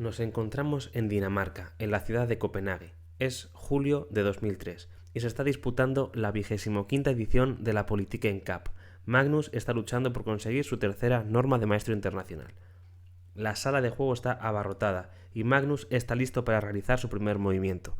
Nos encontramos en Dinamarca, en la ciudad de Copenhague. Es julio de 2003 y se está disputando la 25ª edición de la Politiken Cup. Magnus está luchando por conseguir su tercera norma de maestro internacional. La sala de juego está abarrotada y Magnus está listo para realizar su primer movimiento.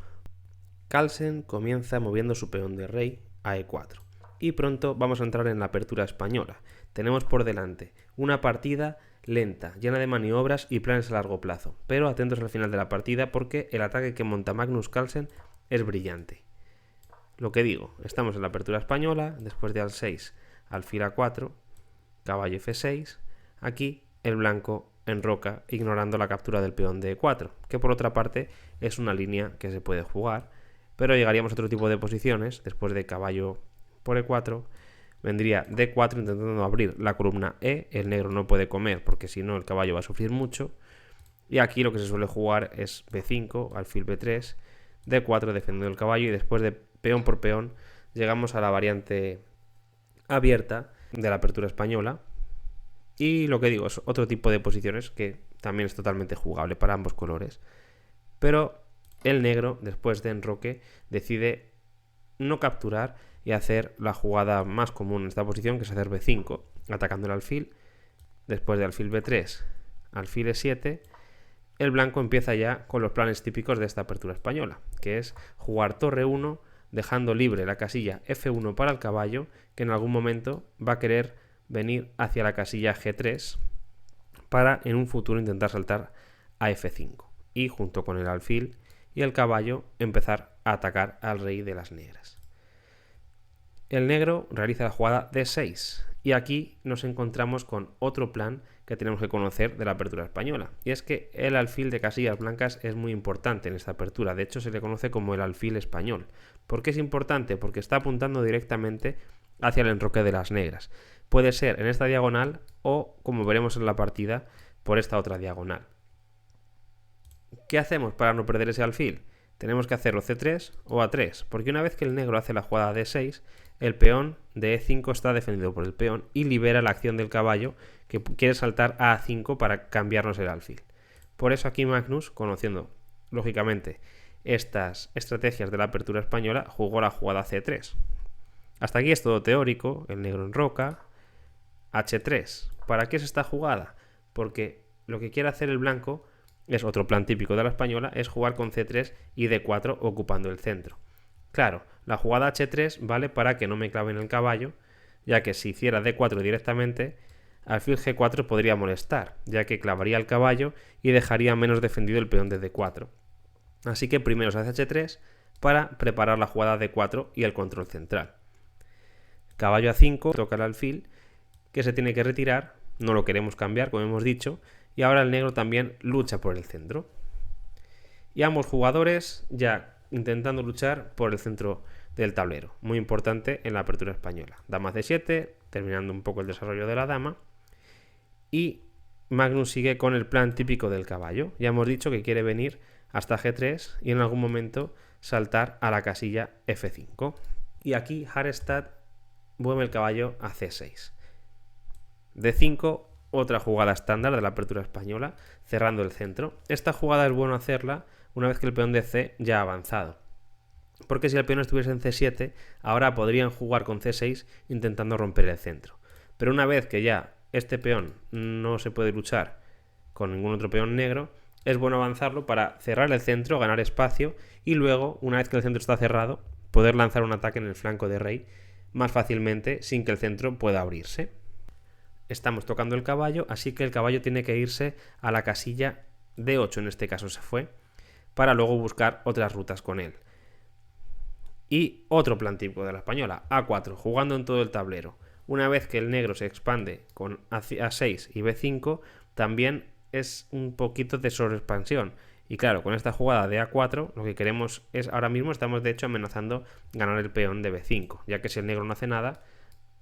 Carlsen comienza moviendo su peón de rey a E4. Y pronto vamos a entrar en la apertura española. Tenemos por delante una partida lenta, llena de maniobras y planes a largo plazo, pero atentos al final de la partida porque el ataque que monta Magnus Carlsen es brillante. Lo que digo, estamos en la apertura española, después de Al6, alfil A4, caballo F6, aquí el blanco enroca ignorando la captura del peón de E4, que por otra parte es una línea que se puede jugar, pero llegaríamos a otro tipo de posiciones, después de caballo por E4, vendría D4 intentando abrir la columna E, el negro no puede comer porque si no el caballo va a sufrir mucho, y aquí lo que se suele jugar es B5, alfil B3, D4 defendiendo el caballo y después de peón por peón llegamos a la variante abierta de la apertura española y lo que digo es otro tipo de posiciones que también es totalmente jugable para ambos colores, pero el negro después de enroque decide no capturar y hacer la jugada más común en esta posición, que es hacer B5, atacando el alfil. Después de alfil B3, alfil E7, el blanco empieza ya con los planes típicos de esta apertura española, que es jugar torre 1, dejando libre la casilla F1 para el caballo, que en algún momento va a querer venir hacia la casilla G3 para en un futuro intentar saltar a F5 y junto con el alfil y el caballo empezar a atacar al rey de las negras. El negro realiza la jugada D6 y aquí nos encontramos con otro plan que tenemos que conocer de la apertura española, y es que el alfil de casillas blancas es muy importante en esta apertura. De hecho se le conoce como el alfil español. ¿Por qué es importante? Porque está apuntando directamente hacia el enroque de las negras. Puede ser en esta diagonal o, como veremos en la partida, por esta otra diagonal. ¿Qué hacemos para no perder ese alfil? Tenemos que hacerlo C3 o A3, porque una vez que el negro hace la jugada D6, el peón de E5 está defendido por el peón y libera la acción del caballo que quiere saltar a A5 para cambiarnos el alfil. Por eso aquí Magnus, conociendo lógicamente estas estrategias de la apertura española, jugó la jugada C3. Hasta aquí es todo teórico, el negro enroca, H3. ¿Para qué es esta jugada? Porque lo que quiere hacer el blanco, es otro plan típico de la española, es jugar con C3 y D4 ocupando el centro. Claro, la jugada H3 vale para que no me claven el caballo, ya que si hiciera D4 directamente, alfil G4 podría molestar, ya que clavaría el caballo y dejaría menos defendido el peón de D4. Así que primero se hace H3 para preparar la jugada D4 y el control central. Caballo A5, toca el alfil, que se tiene que retirar, no lo queremos cambiar como hemos dicho, y ahora el negro también lucha por el centro. Y ambos jugadores ya intentando luchar por el centro del tablero, muy importante en la apertura española. Dama C7, terminando un poco el desarrollo de la dama, y Magnus sigue con el plan típico del caballo. Ya hemos dicho que quiere venir hasta G3 y en algún momento saltar a la casilla F5. Y aquí Harestad mueve el caballo a C6. D5, otra jugada estándar de la apertura española, cerrando el centro. Esta jugada es bueno hacerla una vez que el peón de C ya ha avanzado, porque si el peón estuviese en C7, ahora podrían jugar con C6 intentando romper el centro. Pero una vez que ya este peón no se puede luchar con ningún otro peón negro, es bueno avanzarlo para cerrar el centro, ganar espacio y luego, una vez que el centro está cerrado, poder lanzar un ataque en el flanco de rey más fácilmente sin que el centro pueda abrirse. Estamos tocando el caballo, así que el caballo tiene que irse a la casilla D8, en este caso se fue, para luego buscar otras rutas con él. Y otro plan típico de la española, A4, jugando en todo el tablero. Una vez que el negro se expande con A6 y B5, también es un poquito de sobreexpansión. Y claro, con esta jugada de A4, lo que queremos es, ahora mismo estamos de hecho amenazando ganar el peón de B5, ya que si el negro no hace nada,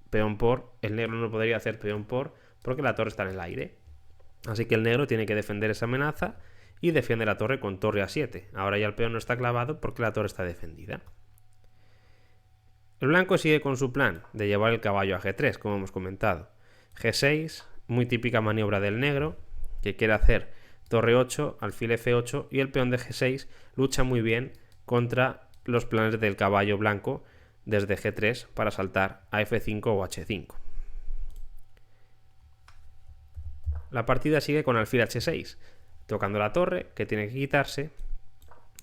peón por, el negro no podría hacer peón por, porque la torre está en el aire. Así que el negro tiene que defender esa amenaza y defiende la torre con torre A7. Ahora ya el peón no está clavado porque la torre está defendida. El blanco sigue con su plan de llevar el caballo a G3, como hemos comentado. G6, muy típica maniobra del negro, que quiere hacer torre 8, alfil F8 y el peón de G6 lucha muy bien contra los planes del caballo blanco desde G3 para saltar a F5 o H5. La partida sigue con alfil H6, tocando la torre, que tiene que quitarse,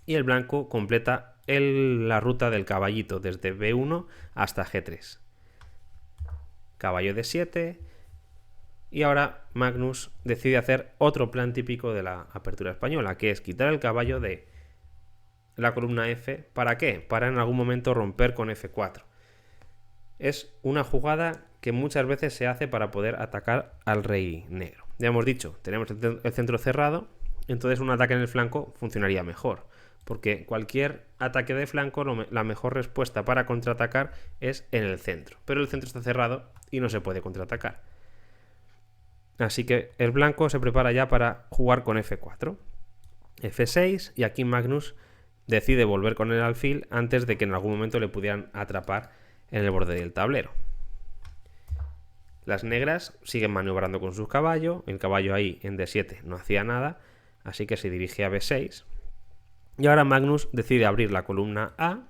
y el blanco completa la ruta del caballito desde B1 hasta G3. Caballo D7, y ahora Magnus decide hacer otro plan típico de la apertura española, que es quitar el caballo de la columna F. ¿Para qué? Para en algún momento romper con F4. Es una jugada que muchas veces se hace para poder atacar al rey negro. Ya hemos dicho, tenemos el centro cerrado, entonces un ataque en el flanco funcionaría mejor, porque cualquier ataque de flanco, la mejor respuesta para contraatacar es en el centro, pero el centro está cerrado y no se puede contraatacar. Así que el blanco se prepara ya para jugar con F4, F6, y aquí Magnus decide volver con el alfil antes de que en algún momento le pudieran atrapar en el borde del tablero. Las negras siguen maniobrando con su caballo, el caballo ahí en D7 no hacía nada, así que se dirige a B6. Y ahora Magnus decide abrir la columna A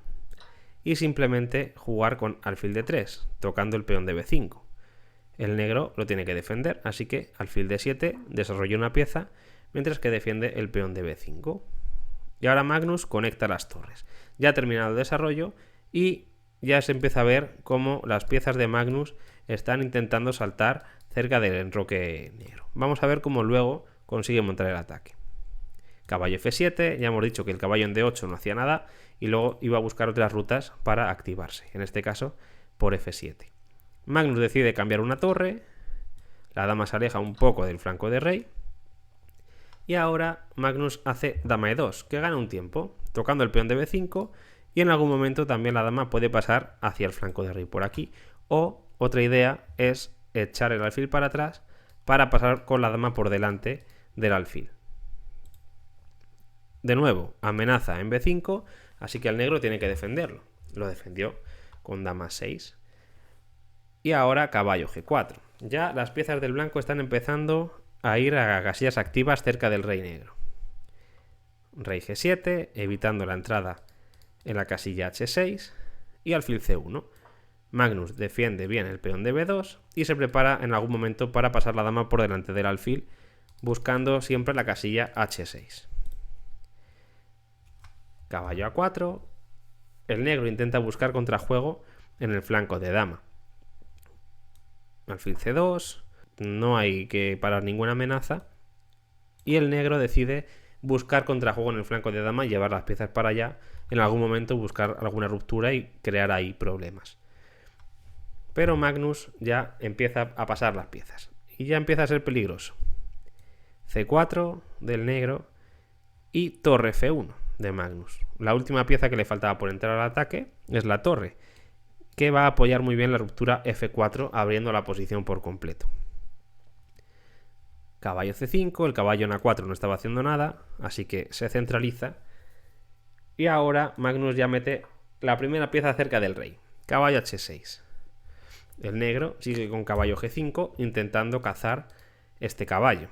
y simplemente jugar con alfil D3, tocando el peón de B5. El negro lo tiene que defender, así que alfil D7 desarrolla una pieza, mientras que defiende el peón de B5. Y ahora Magnus conecta las torres. Ya ha terminado el desarrollo y ya se empieza a ver cómo las piezas de Magnus están intentando saltar cerca del enroque negro. Vamos a ver cómo luego consigue montar el ataque. Caballo F7, ya hemos dicho que el caballo en D8 no hacía nada y luego iba a buscar otras rutas para activarse, en este caso por F7. Magnus decide cambiar una torre, la dama se aleja un poco del flanco de rey y ahora Magnus hace dama E2, que gana un tiempo, tocando el peón de B5, y en algún momento también la dama puede pasar hacia el flanco de rey por aquí, o otra idea es echar el alfil para atrás para pasar con la dama por delante del alfil. De nuevo, amenaza en B5, así que el negro tiene que defenderlo. Lo defendió con dama 6. Y ahora caballo G4. Ya las piezas del blanco están empezando a ir a casillas activas cerca del rey negro. Rey G7, evitando la entrada en la casilla H6, y alfil C1. Magnus defiende bien el peón de B2 y se prepara en algún momento para pasar la dama por delante del alfil, buscando siempre la casilla H6. Caballo A4. El negro intenta buscar contrajuego en el flanco de dama. Alfil C2. No hay que parar ninguna amenaza. Y el negro decide buscar contrajuego en el flanco de dama y llevar las piezas para allá. En algún momento buscar alguna ruptura y crear ahí problemas. Pero Magnus ya empieza a pasar las piezas. Y ya empieza a ser peligroso. C4 del negro y torre F1 de Magnus. La última pieza que le faltaba por entrar al ataque es la torre, que va a apoyar muy bien la ruptura F4 abriendo la posición por completo. Caballo C5, el caballo en A4 no estaba haciendo nada, así que se centraliza. Y ahora Magnus ya mete la primera pieza cerca del rey. Caballo H6. El negro sigue con caballo G5 intentando cazar este caballo.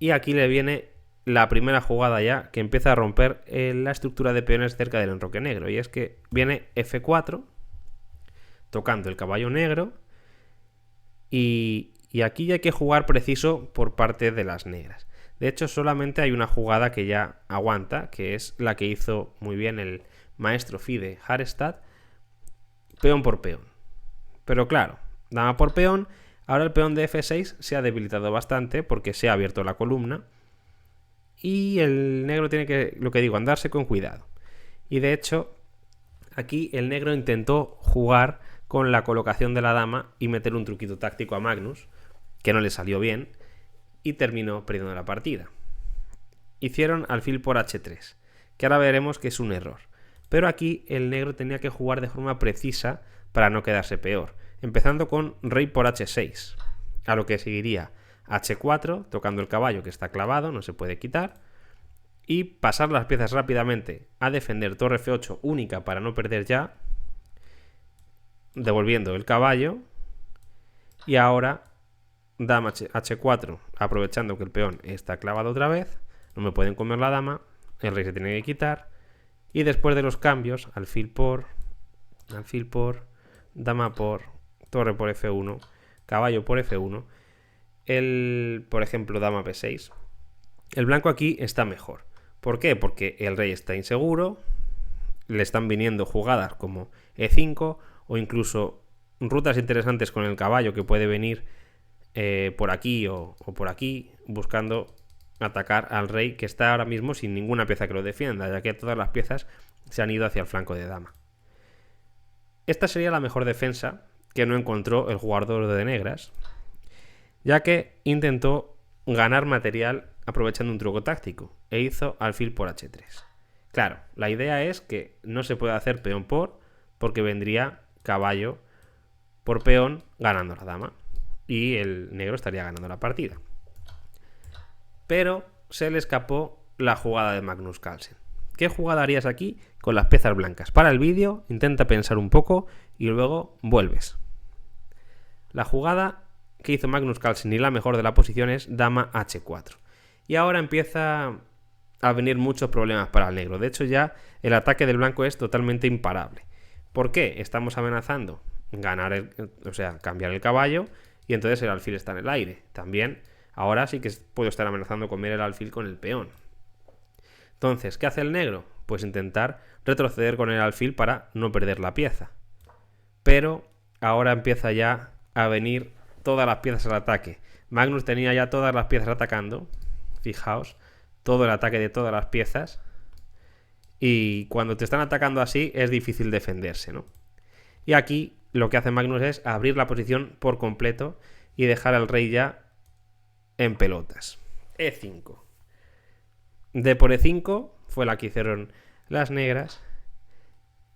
Y aquí le viene la primera jugada ya que empieza a romper la estructura de peones cerca del enroque negro. Y es que viene F4 tocando el caballo negro y aquí ya hay que jugar preciso por parte de las negras. De hecho, solamente hay una jugada que ya aguanta, que es la que hizo muy bien el maestro FIDE Harstad, peón por peón. Pero claro, dama por peón, ahora el peón de F6 se ha debilitado bastante porque se ha abierto la columna y el negro tiene que, lo que digo, andarse con cuidado. Y de hecho, aquí el negro intentó jugar con la colocación de la dama y meter un truquito táctico a Magnus, que no le salió bien, y terminó perdiendo la partida. Hicieron alfil por H3, que ahora veremos que es un error. Pero aquí el negro tenía que jugar de forma precisa para no quedarse peor, empezando con rey por H6, a lo que seguiría H4, tocando el caballo que está clavado, no se puede quitar, y pasar las piezas rápidamente a defender torre F8 única para no perder ya, devolviendo el caballo, y ahora dama h4, aprovechando que el peón está clavado otra vez, no me pueden comer la dama, el rey se tiene que quitar, y después de los cambios, alfil por, dama por, torre por f1, caballo por f1, por ejemplo, dama p6, el blanco aquí está mejor. ¿Por qué? Porque el rey está inseguro, le están viniendo jugadas como e5 o incluso rutas interesantes con el caballo que puede venir por aquí o por aquí, buscando atacar al rey, que está ahora mismo sin ninguna pieza que lo defienda, ya que todas las piezas se han ido hacia el flanco de dama. Esta sería la mejor defensa que no encontró el jugador de negras, ya que intentó ganar material aprovechando un truco táctico e hizo alfil por h3. Claro, la idea es que no se puede hacer peón por, porque vendría caballo por peón ganando la dama y el negro estaría ganando la partida. Pero se le escapó la jugada de Magnus Carlsen. ¿Qué jugada harías aquí con las piezas blancas? Para el vídeo, intenta pensar un poco y luego vuelves. La jugada que hizo Magnus Carlsen y la mejor de la posición es dama h4. Y ahora empieza a venir muchos problemas para el negro. De hecho, ya el ataque del blanco es totalmente imparable. ¿Por qué? Estamos amenazando cambiar el caballo y entonces el alfil está en el aire. También ahora sí que puedo estar amenazando comer el alfil con el peón. Entonces, ¿qué hace el negro? Pues intentar retroceder con el alfil para no perder la pieza. Pero ahora empieza ya a venir todas las piezas al ataque. Magnus tenía ya todas las piezas atacando. Fijaos, todo el ataque de todas las piezas. Y cuando te están atacando así es difícil defenderse, ¿no? Y aquí lo que hace Magnus es abrir la posición por completo y dejar al rey ya en pelotas. E5. D por E5 fue la que hicieron las negras.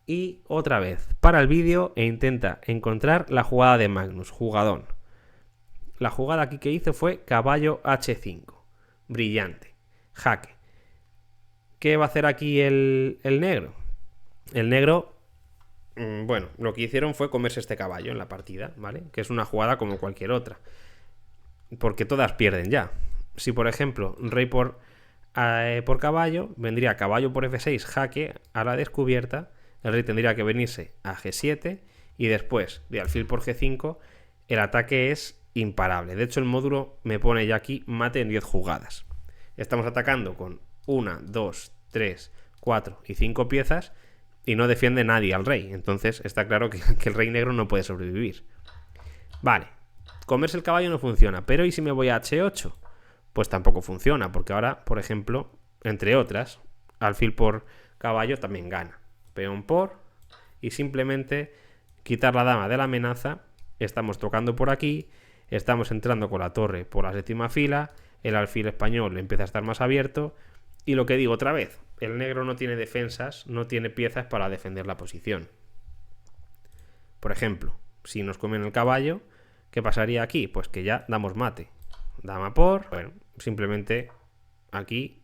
Y otra vez, para el vídeo e intenta encontrar la jugada de Magnus, jugadón. La jugada aquí que hizo fue caballo H5. Brillante. Jaque. ¿Qué va a hacer aquí el negro? El negro, bueno, lo que hicieron fue comerse este caballo en la partida, ¿vale? Que es una jugada como cualquier otra. Porque todas pierden ya. Si, por ejemplo, rey por caballo, vendría caballo por F6, jaque a la descubierta. El rey tendría que venirse a G7 y después de alfil por G5 el ataque es imparable. De hecho, el módulo me pone ya aquí mate en 10 jugadas. Estamos atacando con 1, 2, 3, 4 y 5 piezas y no defiende nadie al rey. Entonces está claro que el rey negro no puede sobrevivir. Vale, comerse el caballo no funciona, pero ¿y si me voy a H8? Pues tampoco funciona, porque ahora, por ejemplo, entre otras, alfil por caballo también gana. Peón por, y simplemente quitar la dama de la amenaza. Estamos tocando por aquí, estamos entrando con la torre por la séptima fila, el alfil español empieza a estar más abierto, y lo que digo otra vez, el negro no tiene defensas, no tiene piezas para defender la posición. Por ejemplo, si nos comen el caballo, ¿qué pasaría aquí? Pues que ya damos mate. Dama por, bueno, simplemente aquí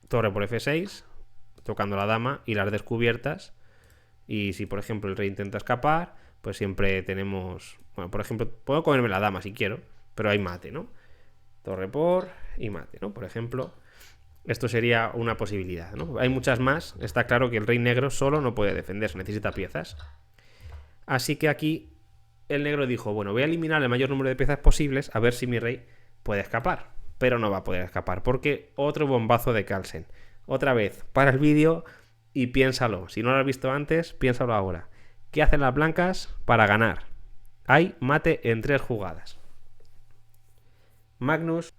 torre por F6, tocando la dama y las descubiertas. Y si, por ejemplo, el rey intenta escapar, pues siempre tenemos... Bueno, por ejemplo, puedo comerme la dama si quiero, pero hay mate, ¿no? Torre por y mate, ¿no? Por ejemplo, esto sería una posibilidad, ¿no? Hay muchas más. Está claro que el rey negro solo no puede defenderse, necesita piezas. Así que aquí el negro dijo, bueno, voy a eliminar el mayor número de piezas posibles a ver si mi rey puede escapar. Pero no va a poder escapar, porque otro bombazo de Carlsen. Otra vez, para el vídeo y piénsalo. Si no lo has visto antes, piénsalo ahora. ¿Qué hacen las blancas para ganar? Hay mate en 3 jugadas. Magnus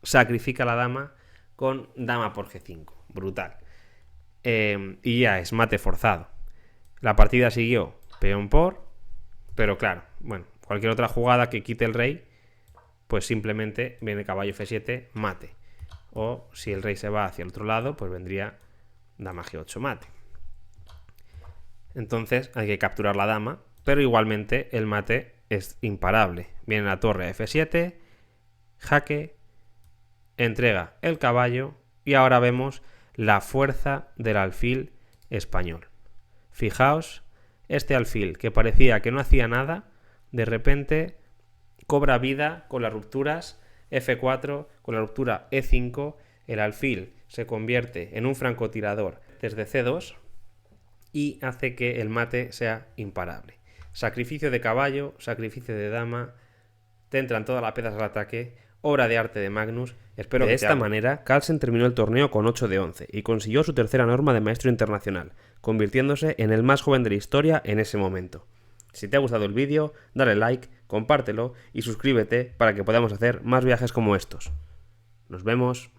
sacrifica a la dama con dama por G5. Brutal. Y ya es mate forzado. La partida siguió peón por, pero claro, bueno, cualquier otra jugada que quite el rey, pues simplemente viene caballo F7, mate. O si el rey se va hacia el otro lado, pues vendría dama G8, mate. Entonces hay que capturar la dama, pero igualmente el mate es imparable. Viene la torre F7, jaque, entrega el caballo y ahora vemos la fuerza del alfil español. Fijaos, este alfil que parecía que no hacía nada, de repente cobra vida con las rupturas F4, con la ruptura E5, el alfil se convierte en un francotirador desde C2 y hace que el mate sea imparable. Sacrificio de caballo, sacrificio de dama, te entran todas las piezas al ataque, obra de arte de Magnus. Espero que de esta manera, Carlsen terminó el torneo con 8 de 11 y consiguió su tercera norma de maestro internacional, convirtiéndose en el más joven de la historia en ese momento. Si te ha gustado el vídeo, dale like, compártelo y suscríbete para que podamos hacer más viajes como estos. Nos vemos.